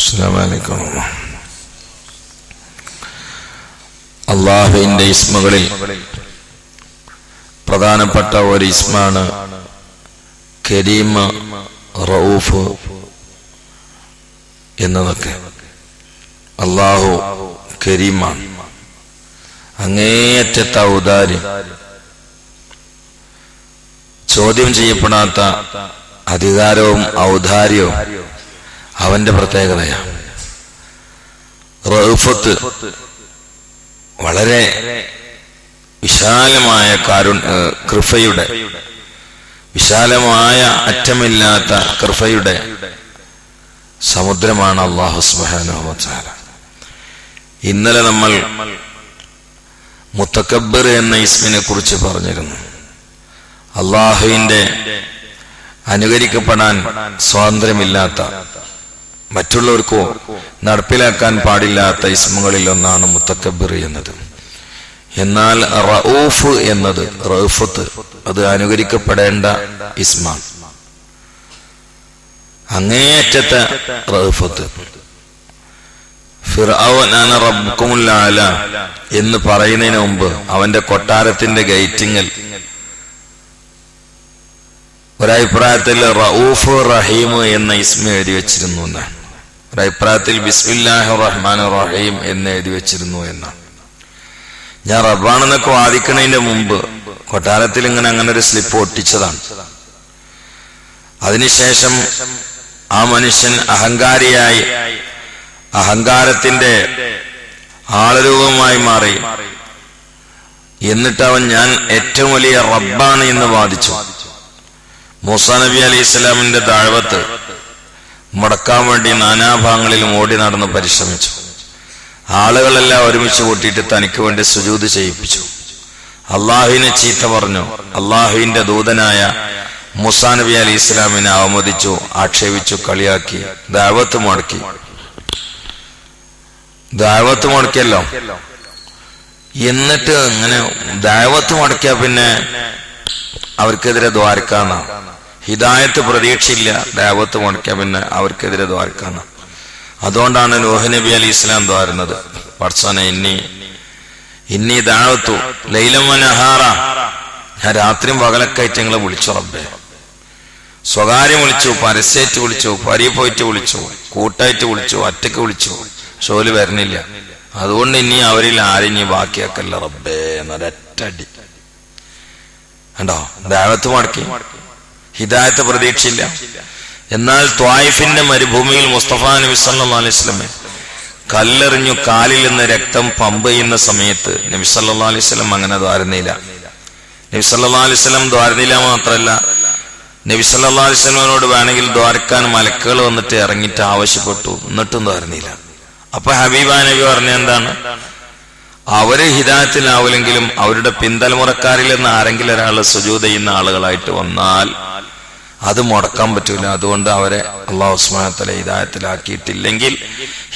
അസ്സലാമു അലൈക്കും. അല്ലാഹുവിന്റെ ഇസ്മുകളിൽ പ്രധാനപ്പെട്ട ഒരു ഇസ്മാണ് കരീം, റഊഫ് എന്നതൊക്കെ. അല്ലാഹു കരീമാണ്, അങ്ങേയറ്റത്തെ ഔദാര്യം, ചോദ്യം ചെയ്യപ്പെടാത്ത അധികാരവും ഔദാര്യവും അവന്റെ പ്രത്യേകതയാണ്. റഊഫത്ത് വളരെ വിശാലമായ കൃപയുടെ, വിശാലമായ അറ്റമില്ലാത്ത കൃപയുടെ സമുദ്രമാണ് അല്ലാഹു സുബ്ഹാനഹു വ തആല. ഇന്നലെ നമ്മൾ മുതകബ്ബിർ എന്ന ഇസ്മിനെ കുറിച്ച് പറഞ്ഞിരുന്നു. അല്ലാഹുവിന്റെ അനുകരിക്കപ്പെടാൻ സ്വാതന്ത്ര്യമില്ലാത്ത, മറ്റുള്ളവർക്കോ നടപ്പിലാക്കാൻ പാടില്ലാത്ത ഇസ്മുകളിൽ ഒന്നാണ് മുതകബ്ബിർ എന്നത്. എന്നാൽ റഊഫ് എന്നത്, റഊഫത്ത്, അത് അനുകരിക്കപ്പെടേണ്ട ഇസ്മാണ്, അങ്ങേയറ്റത്തെ റഊഫത്ത്. ഫിർഔൻ അന റബ്ബുകുമുൽ അഅല എന്ന് പറയുന്നതിന് മുമ്പ് അവന്റെ കൊട്ടാരത്തിന്റെ ഗേറ്റിങ്ങിൽ ഒരഭിപ്രായത്തിൽ റഊഫ് റഹീം എന്ന ഇസ്മ എഴുതി വെച്ചിരുന്നു എന്നാണ്. ഒരഭിപ്രായത്തിൽ ബിസ്മില്ലാഹിർ റഹ്മാനിർ റഹീം എന്ന് എഴുതി വെച്ചിരുന്നു എന്നാണ്. ഞാൻ റബ്ബാണെന്നൊക്കെ വാദിക്കുന്നതിന്റെ മുമ്പ് കൊട്ടാരത്തിൽ അങ്ങനെ ഒരു സ്ലിപ്പ് ഒട്ടിച്ചതാണ്. അതിനുശേഷം ആ മനുഷ്യൻ അഹങ്കാരിയായി, അഹങ്കാരത്തിന്റെ ആളരൂപമായി മാറി. എന്നിട്ട് അവൻ ഞാൻ ഏറ്റവും വലിയ റബ്ബാണ് എന്ന് വാദിച്ചു. മൂസാ നബി അലൈഹി ഇസ്ലാമിന്റെ ദഅവത്ത് മുടക്കാൻ വേണ്ടി നാനാഭാഗങ്ങളിലും ഓടി നടന്ന് പരിശ്രമിച്ചു. ആളുകളെല്ലാം ഒരുമിച്ച് കൂട്ടിയിട്ട് തനിക്ക് വേണ്ടി സുജൂദ് ചെയ്യിപ്പിച്ചു. അള്ളാഹുവിനെ ചീത്ത പറഞ്ഞു. അള്ളാഹുവിന്റെ ദൂതനായ മൂസാ നബി അലൈഹി ഇസ്ലാമിനെ അവമതിച്ചു, ആക്ഷേപിച്ചു, കളിയാക്കി, ദഅവത്ത് മുടക്കിയല്ലോ. എന്നിട്ട് ഇങ്ങനെ ദഅവത്ത് മുടക്കിയ പിന്നെ അവർക്കെതിരെ ദ്വാരക്കാണ്. ഹിദായത്ത് പ്രതീക്ഷയില്ല, ദഅവത്ത് മുടക്കിയ പിന്നെ അവർക്കെതിരെ ദ്വാരക്കാണ്. അതുകൊണ്ടാണ് നൂഹ് നബി അലൈഹി ഇസ്ലാം ദ്വാരുന്നത്. പടച്ചോനെ, ഇന്നി ദഅവതു ലൈലൻ വനഹാറ, ഞാൻ രാത്രിയും പകലൊക്കെ ഞങ്ങളെ വിളിച്ചു റബ്ബേ. സ്വകാര്യം വിളിച്ചു, പരസ്യമായിട്ട് വിളിച്ചു, പരി പോയിട്ട് വിളിച്ചു, കൂട്ടായിട്ട് വിളിച്ചു, ഒറ്റക്ക് വിളിച്ചു, ഷോല് വരണില്ല. അതുകൊണ്ട് ഇനി അവരിൽ ആരും ഇനി ബാക്കിയാക്കല്ല റബ്ബേ എന്നൊരൊറ്റടി. കണ്ടോ, ദഅവത്ത് മുടക്കി, ഹിദായത്ത് പ്രതീക്ഷയില്ല. എന്നാൽ ത്വായിഫിന്റെ മരുഭൂമിയിൽ മുസ്തഫ നബി സല്ലല്ലാഹു അലൈഹി വസല്ലം കല്ലെറിഞ്ഞു കാലിൽ നിന്ന് രക്തം പമ്പ് ചെയ്യുന്ന സമയത്ത് നബി സല്ലല്ലാഹു അലൈഹി വസല്ലം അങ്ങനെ ദ്വാരുന്നില്ല. നബി സല്ലല്ലാഹു അലൈഹി വസല്ലം ദ്വാരുന്നില്ല മാത്രമല്ല, നബി സല്ലല്ലാഹു അലൈഹി വസല്ലമയോട് വേണമെങ്കിൽ ദ്വാരക്കാൻ മലക്കുകൾ വന്നിട്ട് ഇറങ്ങിയിട്ട് ആവശ്യപ്പെട്ടു, എന്നിട്ടും ദ്വാരുന്നില്ല. അപ്പൊ ഹബീബ നബി പറഞ്ഞ എന്താണ്, അവര് ഹിദായത്തിലാവില്ലെങ്കിലും അവരുടെ പിന്തലമുറക്കാരിൽ നിന്ന് ആരെങ്കിലും ഒരാൾ സുജൂദ് ചെയ്യുന്ന ആളുകളായിട്ട് വന്നാൽ അത് മുടക്കാൻ പറ്റൂല. അതുകൊണ്ട് അവരെ അല്ലാഹു സുബ്ഹാനഹു വ തആല ഹിദായത്തിലാക്കിയിട്ടില്ലെങ്കിൽ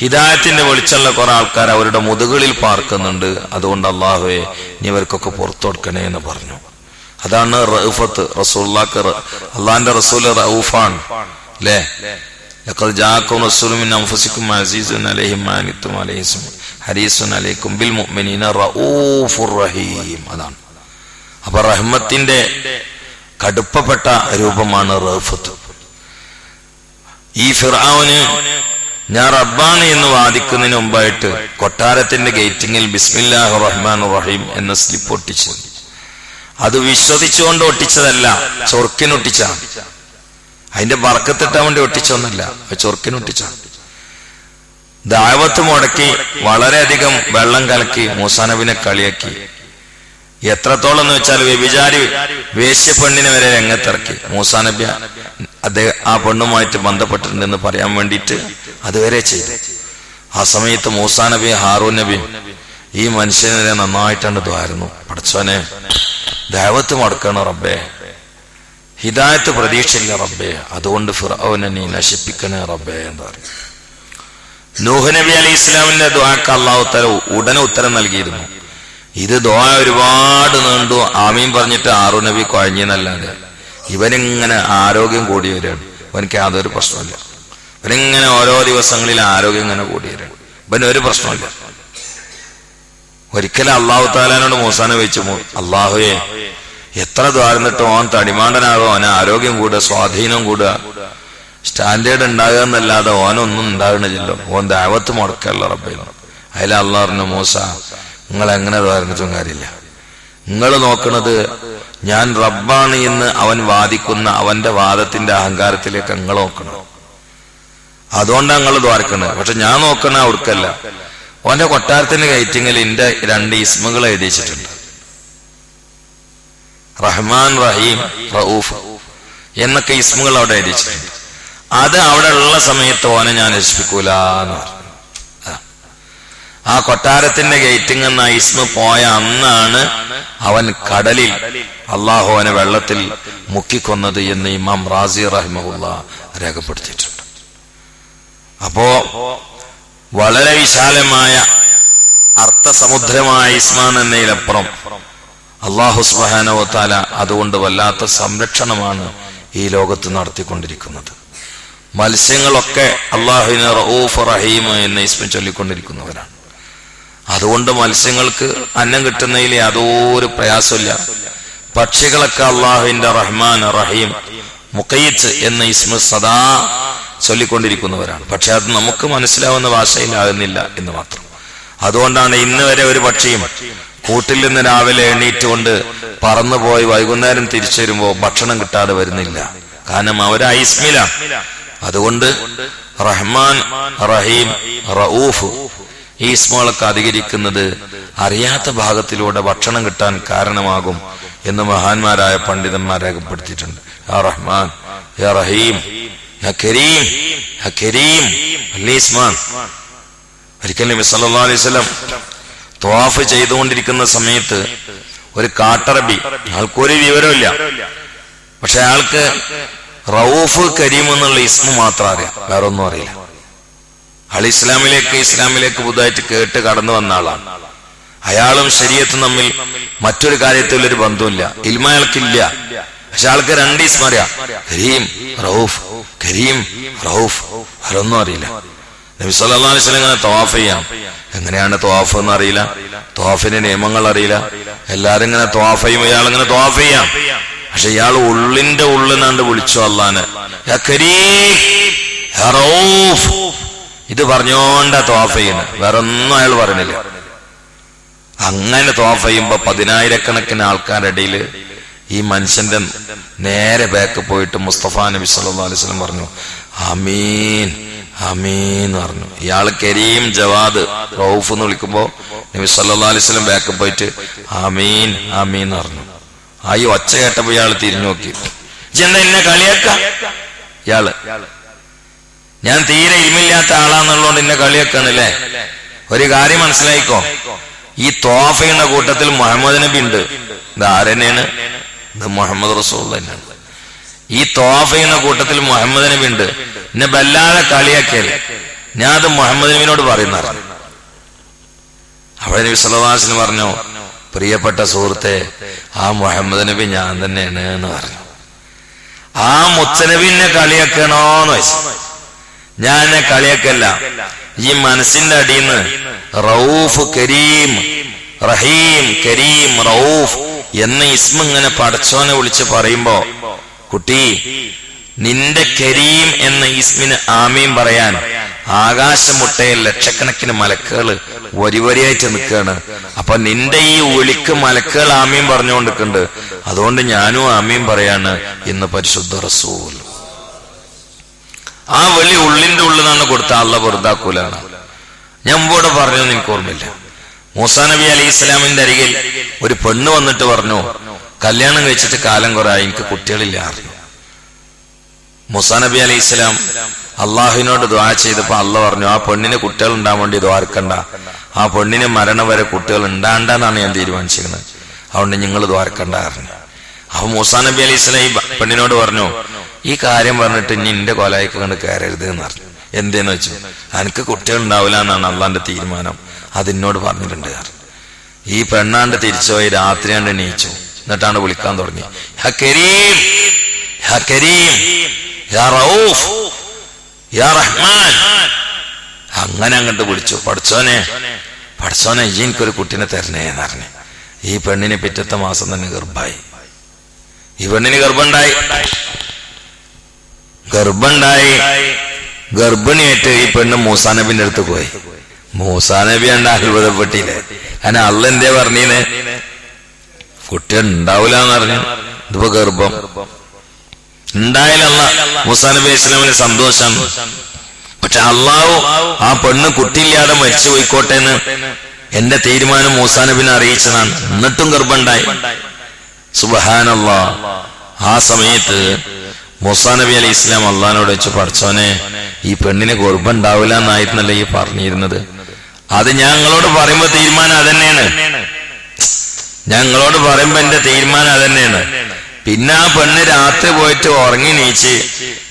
ഹിദായത്തിന്റെ വെളിച്ചമുള്ള കുറെ ആൾക്കാർ അവരുടെ മുതുകളിൽ പാർക്കുന്നുണ്ട്. അതുകൊണ്ട് അല്ലാഹുവേ, നീ ഇവർക്കൊക്കെ പുറത്തു കൊടുക്കണേ എന്ന് പറഞ്ഞു. അതാണ് റഊഫത്ത്. റസൂലുള്ളാഹിക്ക്, അള്ളാഹിന്റെ റസൂൽ റഊഫാണ് അല്ലേ. ലഖദ് ജാഅക്കും റസൂലുൻ മിൻ അൻഫുസിക്കും അസീസുൻ അലൈഹി മാ അനിത്തും ഹരീസുൻ അലൈക്കും ബിൽ മുഅ്മിനീന റഊഫുർ റഹീം. അതാണ്. അപ്പൊ റഹ്മത്തിന്റെ കടുപ്പപ്പെട്ട രൂപമാണ് റഊഫത്ത്. ഈ ഫിർഔന് ഞാൻ റബ്ബാണ് എന്ന് വാദിക്കുന്നതിന് മുമ്പായിട്ട് കൊട്ടാരത്തിന്റെ ഗേറ്റിങ്ങിൽ ബിസ്മില്ലാഹിർ റഹ്മാനിർ റഹീം എന്ന സ്ലിപ്പ് ഒട്ടിച്ചു. അത് വിശ്വസിച്ചുകൊണ്ട് ഒട്ടിച്ചതല്ല, ചൊർക്കിനൊട്ടിച്ചാണ്. അതിന്റെ ബർക്കത്തിട്ടാൻ വേണ്ടി ഒട്ടിച്ചൊന്നല്ല, ചൊർക്കിനൊട്ടിച്ചാണ്. ദഅവത്ത് മുടക്കി, വളരെയധികം വെള്ളം കലക്കി, മൂസാ നബിനെ കളിയാക്കി. എത്രത്തോളം എന്ന് വെച്ചാൽ വ്യഭിചാരി വേശ്യപ്പെണ്ണിനെ വരെ രംഗത്തിറക്കി. മൂസാ നബി ആ പെണ്ണുമായിട്ട് ബന്ധപ്പെട്ടിട്ടുണ്ടെന്ന് പറയാൻ വേണ്ടിയിട്ട് അതുവരെ ചെയ്തു. ആ സമയത്ത് മൂസാ നബി, ഹാറൂൻ നബി ഈ മനുഷ്യനെ നന്നായിട്ടാണ് ദ്വാരുന്നു. പടച്ചോനെ, ദഅവത്ത് മുടക്കണം റബ്ബേ, ഹിദായത്ത് പ്രതീക്ഷയില്ല റബ്ബേ, അതുകൊണ്ട് ഫിർഔനെ നീ നശിപ്പിക്കണേ റബ്ബേ എന്ന് പറഞ്ഞു. നൂഹ് നബി അലൈഹി ഇസ്ലാമിന്റെ ദുആക്ക് അല്ലാഹു തആല ഉടനെ ഉത്തരം നൽകിയിരുന്നു. ഇത് ദുആ ഒരുപാട് നീണ്ടു ആമീൻ പറഞ്ഞിട്ട് ഹാറൂൻ നബി കുഴഞ്ഞെന്നല്ലാതെ ഇവനിങ്ങനെ ആരോഗ്യം കൂടി വരികയാണ്. അവനക്ക് യാതൊരു പ്രശ്നമില്ല. ഇവരിങ്ങനെ ഓരോ ദിവസങ്ങളിൽ ആരോഗ്യം ഇങ്ങനെ കൂടിയിരുന്നു. ഇവന് ഒരു പ്രശ്നമില്ല. ഒരിക്കലും അള്ളാഹു താലാനോട് മൂസാനെ വെച്ചു, അള്ളാഹുവേ എത്ര ദ്വാരന്നിട്ട് ഓൻ തടിമാണ്ടനാകോ, ഓനെ ആരോഗ്യം കൂടുക, സ്വാധീനം കൂടുക, സ്റ്റാൻഡേർഡ് ഉണ്ടാകുക എന്നല്ലാതെ ഓനൊന്നും ഉണ്ടാകണില്ലല്ലോ, ഓൻ ദഅവത്ത് മുടക്കല്ല റബ്ബേ. അതിൽ അള്ളാഹ് പറഞ്ഞു, മൂസ നിങ്ങൾ എങ്ങനെ ദ്വാരന്നിട്ടും കാര്യമില്ല. നിങ്ങൾ നോക്കണത് ഞാൻ റബ്ബാണ് എന്ന് അവൻ വാദിക്കുന്ന അവന്റെ വാദത്തിന്റെ അഹങ്കാരത്തിലേക്ക് നിങ്ങൾ നോക്കണം. അതുകൊണ്ടാണ് നിങ്ങൾ ദ്വാരക്കണത്. പക്ഷെ ഞാൻ നോക്കണ അവർക്കല്ല. ഓന്റെ കൊട്ടാരത്തിന്റെ ഗേറ്റിങ്ങിൽ എന്റെ 2 ഇസ്മുകൾ എഴുതിച്ചിട്ടുണ്ട്. റഹ്മാൻ, റഹീം, റഊഫ് എന്നൊക്കെ ഇസ്മുകൾ അവിടെ എഴുതിച്ചിട്ടുണ്ട്. അത് അവിടെ ഉള്ള സമയത്ത് ഓനെ ഞാൻ നശിപ്പിക്കൂലെന്ന് പറഞ്ഞു. ആ കൊട്ടാരത്തിന്റെ ഗേറ്റിംഗ് എന്ന ഇസ്മ പോയ അന്നാണ് അവൻ കടലിൽ അള്ളാഹുവിനെ വെള്ളത്തിൽ മുക്കിക്കൊന്നത് എന്ന് ഇമാം റാസി റഹിമഹുല്ലാഹ് രേഖപ്പെടുത്തിയിട്ടുണ്ട്. അപ്പോ വളരെ വിശാലമായ അർത്ഥസമുദ്രമായ ഇസ്മാൻ എന്നതിലപ്പുറം അള്ളാഹു സുബ്ഹാനഹു വ തആല അതുകൊണ്ട് വല്ലാത്ത സംരക്ഷണമാണ് ഈ ലോകത്ത് നടത്തിക്കൊണ്ടിരിക്കുന്നത്. മത്സ്യങ്ങളൊക്കെ അള്ളാഹുവിനെ റഊഫ് റഹീം എന്ന ഇസ്മ ചൊല്ലിക്കൊണ്ടിരിക്കുന്നവരാണ്. അതുകൊണ്ട് മത്സ്യങ്ങൾക്ക് അന്നം കിട്ടുന്നതിൽ യാതൊരു പ്രയാസമില്ല. പക്ഷികളൊക്കെ അള്ളാഹുവിന്റെ റഹ്മാൻ, റഹീം, മുഖയ്യിത്ത് എന്ന ഇസ്മ സദാ ചൊല്ലിക്കൊണ്ടിരിക്കുന്നവരാണ്. പക്ഷെ അത് നമുക്ക് മനസ്സിലാവുന്ന ഭാഷയിലാകുന്നില്ല എന്ന് മാത്രം. അതുകൊണ്ടാണ് ഇന്ന് വരെ ഒരു പക്ഷിയും കൂട്ടിൽ നിന്ന് രാവിലെ എണീറ്റുകൊണ്ട് പറന്നുപോയി വൈകുന്നേരം തിരിച്ചു വരുമ്പോ ഭക്ഷണം കിട്ടാതെ വരുന്നില്ല. കാരണം അവര് ഇസ്മില. അതുകൊണ്ട് റഹ്മാൻ, റഹീം, റഊഫ് ഈ ഇസ്മുകളൊക്കെ അധികരിക്കുന്നത് അറിയാത്ത ഭാഗത്തിലൂടെ ഭക്ഷണം കിട്ടാൻ കാരണമാകും എന്ന് മഹാന്മാരായ പണ്ഡിതന്മാർ രേഖപ്പെടുത്തിയിട്ടുണ്ട്. യാ റഹ്മാൻ, യാ റഹീം, യാ കരീം, യാ കരീം ഇസ്മാൻ. ഒരിക്കൽ നബി സല്ലല്ലാഹു അലൈഹി വസല്ലം ത്വാഫ് ചെയ്തുകൊണ്ടിരിക്കുന്ന സമയത്ത് ഒരു കാട്ടറബി, ആൾക്കൊരു വിവരമില്ല, പക്ഷെ അയാൾക്ക് റഊഫ്, കരീം എന്നുള്ള ഇസ്മു മാത്രം അറിയാം, വേറെ ഒന്നും അറിയില്ല. ആൾ ഇസ്ലാമിലേക്ക് പുതുതായിട്ട് കേട്ട് കടന്നു വന്ന ആളാണ്. അയാളും ശരീഅത്തും തമ്മിൽ മറ്റൊരു കാര്യത്തിലൊരു ബന്ധമില്ല, ഇൽമ അയാൾക്കില്ല. പക്ഷെ ആൾക്ക് 2 ഇസ്മ അറിയാം, കരീം, റഊഫ്, കരീം, റഊഫ്, വേറൊന്നും അറിയില്ല. നബി സല്ലല്ലാഹു അലൈഹി വസല്ലം ഇങ്ങനെ തവാഫ് ചെയ്യാം. എങ്ങനെയാണ് തവാഫ് എന്ന് അറിയില്ല, തവാഫിന്റെ നിയമങ്ങൾ അറിയില്ല. എല്ലാരും ഇങ്ങനെ തവാഫ് ചെയ്യും, ഇയാൾ ഇങ്ങനെ തവാഫ് ചെയ്യാം. പക്ഷെ ഇയാൾ ഉള്ളിന്റെ ഉള്ളിനാണ്ട് വിളിച്ചു അല്ലാഹനെ, യാ കരീം, യാ റഊഫ്. ഇത് പറഞ്ഞോണ്ടാ തവാഫ് ചെയ്യുന്നത്, വേറെ ഒന്നും അയാൾ പറയണില്ല. അങ്ങനെ തവാഫ് ചെയ്യുമ്പോ 10,000-കണക്കിന് ആൾക്കാരുടെ ഇടയിൽ ഈ മനുഷ്യന്റെ നേരെ ബാക്ക് പോയിട്ട് മുസ്തഫ നബി സല്ലല്ലാഹു അലൈഹി വസല്ലം പറഞ്ഞു, ആമീൻ, ആമീൻ പറഞ്ഞു. ഇയാള് കരീം, ജവാദ്, റഊഫ് എന്ന് വിളിക്കുമ്പോ നബി സല്ലല്ലാഹു അലൈഹി വസല്ലം ബാക്ക് പോയിട്ട് ആമീൻ, ആമീൻ പറഞ്ഞു. ആ ഈ ഒച്ച കേട്ടപ്പോ ഇയാള് തിരിഞ്ഞു നോക്കി, ഇജ്ജെന്താ എന്നെ കളിയാക്ക? ഇയാള്, ഞാൻ തീരെ ഇൽമില്ലാത്ത ആളാന്നുള്ളതുകൊണ്ട് എന്നെ കളിയാക്കാണല്ലേ? ഒരു കാര്യം മനസ്സിലായിക്കോ, ഈ ത്വാഫ് ചെയ്യുന്ന കൂട്ടത്തിൽ മുഹമ്മദ് നബി ഉണ്ട്. ഇത് ആരെന്നെയാണ്? ഇത് മുഹമ്മദ് റസൂലുള്ളാഹി തന്നെയാണ്. ഈ ത്വാഫ് ചെയ്യുന്ന കൂട്ടത്തിൽ മുഹമ്മദ് നബി ഉണ്ട്. എന്നെ വല്ലാതെ കളിയാക്കിയല്ലേ, ഞാൻ അത് മുഹമ്മദ് നബിനോട് പറയുന്നതാണ്. അവിടെ നബി സല്ലല്ലാഹു അലൈഹി വസല്ലം പറഞ്ഞു, പ്രിയപ്പെട്ട സുഹൃത്തെ, ആ മുഹമ്മദ് നബി ഞാൻ തന്നെയാണ് എന്ന് പറഞ്ഞു. ആ മുത്തനബി എന്നെ കളിയാക്കണോന്ന് വെച്ചു. ഞാൻ എന്നെ കളിയാക്കല്ല. ഈ മനസ്സിന്റെ അടിയിന്ന് റഊഫ്, കരീം, റഹീം, കരീം, റഊഫ് എന്ന ഇസ്മ ഇങ്ങനെ പടച്ചോനെ വിളിച്ച് പറയുമ്പോ, കുട്ടി, നിന്റെ കരീം എന്ന ഇസ്മിന് ആമീൻ പറയാൻ ആകാശമുട്ടയിൽ ലക്ഷക്കണക്കിന് മലക്കുകൾ വരിവരിയായിട്ട് നിൽക്കുകയാണ്. അപ്പൊ നിന്റെ ഈ വിളിക്ക് മലക്കുകൾ ആമീൻ പറഞ്ഞുകൊണ്ടിരിക്കുന്നുണ്ട്. അതുകൊണ്ട് ഞാനും ആമീൻ പറയാണ് എന്ന് പരിശുദ്ധ റസൂൽ. ആ വിളി ഉള്ളിന്റെ ഉള്ളിലാണ് കൊടുത്ത അള്ളാഹ് വെറുതാക്കൂലാണ്. ഞാൻ മുമ്പോട്ട് പറഞ്ഞത് എനിക്ക് ഓർമ്മയില്ല. മൂസാ നബി അലൈഹി ഇസ്ലാമിന്റെ അരികിൽ ഒരു പെണ്ണ് വന്നിട്ട് പറഞ്ഞു, കല്യാണം കഴിച്ചിട്ട് കാലം കുറയായി, എനിക്ക് കുട്ടികളില്ല അറിഞ്ഞു. മൂസാ നബി അലൈഹി ഇസ്ലാം അള്ളാഹുവിനോട് ദുആ ചെയ്തപ്പോ അള്ളാഹ് പറഞ്ഞു, ആ പെണ്ണിന് കുട്ടികൾ ഉണ്ടാവാൻ വേണ്ടി ദ്വാരക്കണ്ട, ആ പെണ്ണിന് മരണം വരെ കുട്ടികൾ ഉണ്ടാണ്ടെന്നാണ് ഞാൻ തീരുമാനിച്ചിരുന്നത്, അതുകൊണ്ട് നിങ്ങൾ ദ്വാരക്കണ്ട അറിഞ്ഞു. അപ്പൊ മൂസാ നബി അലൈഹി ഇസ്ലാം ഈ പെണ്ണിനോട് പറഞ്ഞു, ഈ കാര്യം പറഞ്ഞിട്ട് ഇനി എന്റെ കൊലയ്ക്ക് കണ്ട് കയറരുത് എന്ന് പറഞ്ഞു. എന്തേന്ന് വെച്ചു, എനിക്ക് കുട്ടികൾ ഉണ്ടാവില്ല എന്നാണ് അള്ളാന്റെ തീരുമാനം, അതിനോട് പറഞ്ഞിട്ടുണ്ട്. ഈ പെണ്ണാണ്ട് തിരിച്ചുപോയി രാത്രിയാണ്ട് എണീച്ചു. എന്നിട്ടാണ് വിളിക്കാൻ തുടങ്ങി, യാ കരീം, യാ കരീം, യാ റഊഫ്. യാ റഹ്മാൻ. അങ്ങനെ അങ്ങോട്ട് വിളിച്ചു, പഠിച്ചോനെ ഈ എനിക്കൊരു കുട്ടീനെ തരണേന്ന് പറഞ്ഞു. ഈ പെണ്ണിന് പിറ്റത്തെ മാസം തന്നെ ഗർഭായി. ഈ പെണ്ണിന് ഗർഭമുണ്ടായി. ഗർഭിണിയായിട്ട് ഈ പെണ്ണ് മൂസാ നബിന്റെ അടുത്ത് പോയി. മൂസാ നബി കണ്ട അത്ഭുതപ്പെട്ടില്ലേ. കാരണം അള്ള എന്തേ പറഞ്ഞീനെ, കുട്ടി ഉണ്ടാവൂലെന്ന് പറഞ്ഞു. ഇതിപ്പോ ഗർഭം ഉണ്ടായാലല്ല മൂസാ നബി ഇസ്ലാമിന് സന്തോഷം. പക്ഷെ അള്ളാഹു ആ പെണ്ണ് കുട്ടിയില്ലാതെ മരിച്ചു പോയിക്കോട്ടെ എന്ന് എന്റെ തീരുമാനം മൂസാ നബിനെ അറിയിച്ചതാണ്. എന്നിട്ടും ഗർഭമുണ്ടായി. സുബ്ഹാനല്ലാഹ്. ആ സമയത്ത് മൂസാ നബി അലൈഹി ഇസ്ലാം അള്ളഹാനോട് വെച്ച്, പഠിച്ചോനെ ഈ പെണ്ണിന് ഗർഭം ഉണ്ടാവില്ല എന്നായിരുന്നല്ലേ ഈ പറഞ്ഞിരുന്നത്. അത് ഞങ്ങളോട് പറയുമ്പോ തീരുമാനം അതന്നെയാണ്. ഞങ്ങളോട് പറയുമ്പോ എന്റെ തീരുമാനം അതന്നെയാണ്. പിന്നെ ആ പെണ്ണ് രാത്രി പോയിട്ട് ഉറങ്ങി നീച്ച്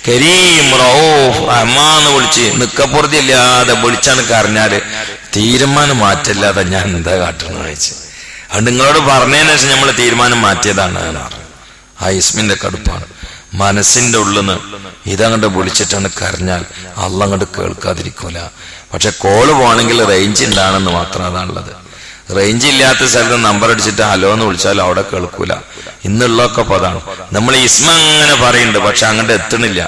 കരീം റഊഫ് റഹ്മാന്ന് വിളിച്ച് നിക്കപ്പുറത്തി ഇല്ലാതെ വിളിച്ചാണ് കരഞ്ഞാല് തീരുമാനം മാറ്റില്ലാതെ ഞാൻ എന്താ കാട്ടണമെന്ന് ചോദിച്ചു. അത് നിങ്ങളോട് പറഞ്ഞതിന് ശേഷം നമ്മൾ തീരുമാനം മാറ്റിയതാണ് എന്ന് പറഞ്ഞു. ആ ഇസ്മിന്റെ കടുപ്പാണ്. മനസ്സിന്റെ ഉള്ളിന്ന് ഇതങ്ങോട്ട് വിളിച്ചിട്ടാണ് കരഞ്ഞാൽ അള്ള അങ്ങോട്ട് കേൾക്കാതിരിക്കൂല. പക്ഷെ കോള് പോകണമെങ്കിൽ റേഞ്ച് ഉണ്ടാണെന്ന് മാത്രം അതാണുള്ളത്. റേഞ്ച് ഇല്ലാത്ത സ്ഥലത്ത് നമ്പർ അടിച്ചിട്ട് ഹലോ എന്ന് വിളിച്ചാൽ അവിടെ കേൾക്കൂല. ഇന്നുള്ളതൊക്കെ പതാണ്. നമ്മൾ ഇസ്മ അങ്ങനെ പറയുന്നുണ്ട്, പക്ഷെ അങ്ങോട്ട് എത്തണില്ല.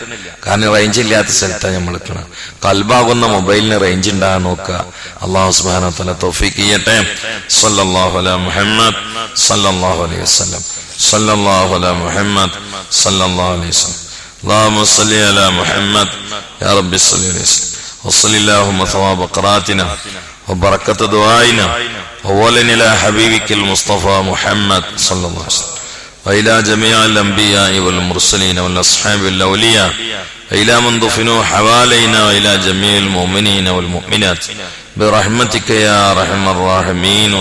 കാരണം റേഞ്ച് ഇല്ലാത്ത സ്ഥലത്താണ് നമ്മൾ എത്തണം. കൽബാകുന്ന മൊബൈലിന് റേഞ്ച് ഉണ്ടാകാൻ നോക്കുക. അല്ലാഹു സുബ്ഹാനഹു വ തആല തൗഫീഖ് ചെയ്യട്ടെ. സല്ലല്ലാഹു അലാ മുഹമ്മദ് സല്ലല്ലാഹു അലൈഹി വസല്ലം. സല്ലല്ലാഹു അലാ മുഹമ്മദ് സല്ലല്ലാഹു അലൈഹി വസല്ലം. اللهم صل على محمد يا رب صل عليه وصل اللهم ثواب قراءتنا وبركة دعائنا أولا إلى حبيبك المصطفى محمد صلى الله عليه وسلم وإلى جميع الأنبياء والمرسلين والأصحاب الأولياء وإلى من دفنوا حوالينا وإلى جميع المؤمنين والمؤمنات برحمتك يا أرحم الراحمين.